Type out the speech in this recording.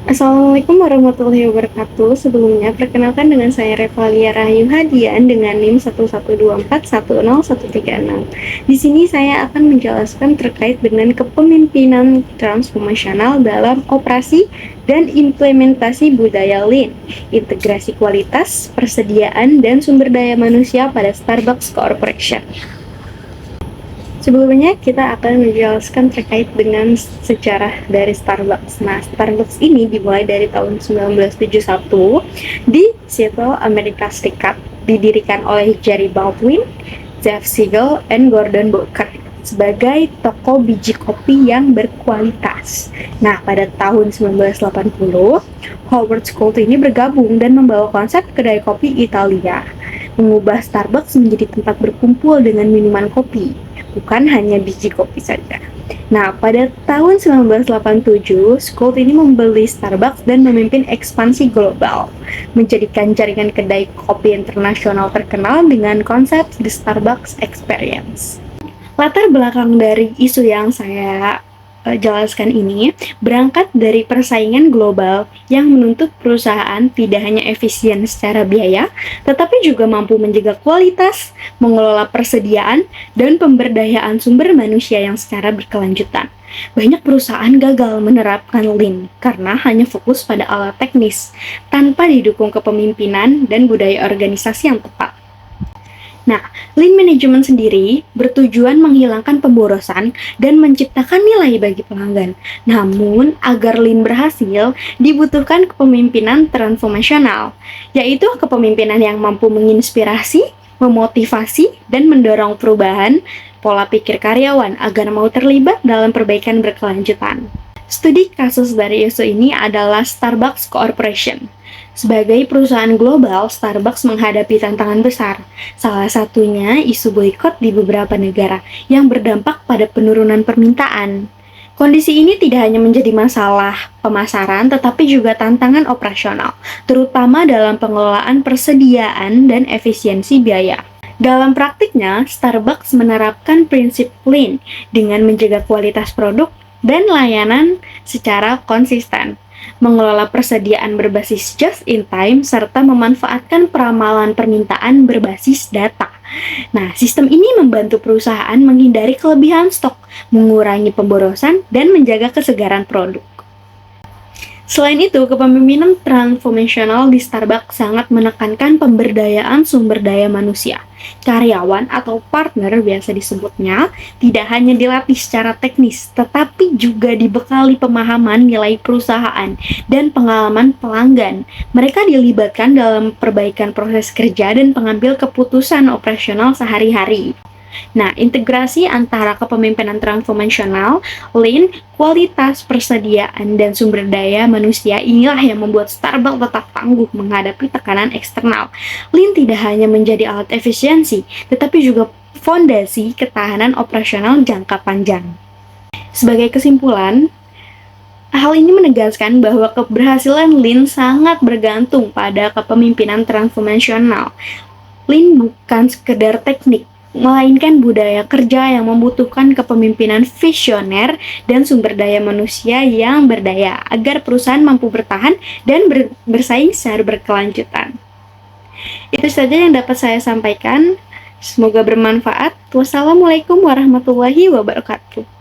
Assalamualaikum warahmatullahi wabarakatuh. Sebelumnya, perkenalkan dengan saya Revalia Rahayu Hadian dengan NIM 112410136. Di sini saya akan menjelaskan terkait dengan kepemimpinan transformasional dalam operasi dan implementasi budaya Lean, integrasi kualitas, persediaan, dan sumber daya manusia pada Starbucks Corporation. Sebelumnya kita akan menjelaskan terkait dengan sejarah dari Starbucks. Nah, Starbucks ini dimulai dari tahun 1971 di Seattle, Amerika Serikat, didirikan oleh Jerry Baldwin, Jeff Siegel, dan Gordon Booker sebagai toko biji kopi yang berkualitas. Nah, pada tahun 1980, Howard Schultz ini bergabung dan membawa konsep kedai kopi Italia, mengubah Starbucks menjadi tempat berkumpul dengan minuman kopi, bukan hanya biji kopi saja. Nah, pada tahun 1987, Schultz ini membeli Starbucks dan memimpin ekspansi global, menjadikan jaringan kedai kopi internasional terkenal dengan konsep The Starbucks Experience. Latar belakang dari isu yang saya jelaskan ini berangkat dari persaingan global yang menuntut perusahaan tidak hanya efisien secara biaya, tetapi juga mampu menjaga kualitas, mengelola persediaan, dan pemberdayaan sumber manusia yang secara berkelanjutan. Banyak perusahaan gagal menerapkan Lean karena hanya fokus pada alat teknis, tanpa didukung kepemimpinan dan budaya organisasi yang tepat. Nah, Lean Management sendiri bertujuan menghilangkan pemborosan dan menciptakan nilai bagi pelanggan. Namun, agar Lean berhasil, dibutuhkan kepemimpinan transformasional, yaitu kepemimpinan yang mampu menginspirasi, memotivasi, dan mendorong perubahan pola pikir karyawan agar mau terlibat dalam perbaikan berkelanjutan. Studi kasus dari isu ini adalah Starbucks Corporation. Sebagai perusahaan global, Starbucks menghadapi tantangan besar. Salah satunya isu boikot di beberapa negara yang berdampak pada penurunan permintaan. Kondisi ini tidak hanya menjadi masalah pemasaran, tetapi juga tantangan operasional, terutama dalam pengelolaan persediaan dan efisiensi biaya. Dalam praktiknya, Starbucks menerapkan prinsip Lean dengan menjaga kualitas produk dan layanan secara konsisten, mengelola persediaan berbasis just in time, serta memanfaatkan peramalan permintaan berbasis data. Nah, sistem ini membantu perusahaan menghindari kelebihan stok, mengurangi pemborosan, dan menjaga kesegaran produk. Selain itu, kepemimpinan transformasional di Starbucks sangat menekankan pemberdayaan sumber daya manusia. Karyawan atau partner biasa disebutnya tidak hanya dilatih secara teknis, tetapi juga dibekali pemahaman nilai perusahaan dan pengalaman pelanggan. Mereka dilibatkan dalam perbaikan proses kerja dan pengambil keputusan operasional sehari-hari. Nah, integrasi antara kepemimpinan transformasional, Lean, kualitas persediaan, dan sumber daya manusia inilah yang membuat Starbucks tetap tangguh menghadapi tekanan eksternal. Lean tidak hanya menjadi alat efisiensi, tetapi juga fondasi ketahanan operasional jangka panjang. Sebagai kesimpulan, hal ini menegaskan bahwa keberhasilan Lean sangat bergantung pada kepemimpinan transformasional. Lean bukan sekedar teknik, melainkan budaya kerja yang membutuhkan kepemimpinan visioner dan sumber daya manusia yang berdaya agar perusahaan mampu bertahan dan bersaing secara berkelanjutan. Itu saja yang dapat saya sampaikan. Semoga bermanfaat. Wassalamualaikum warahmatullahi wabarakatuh.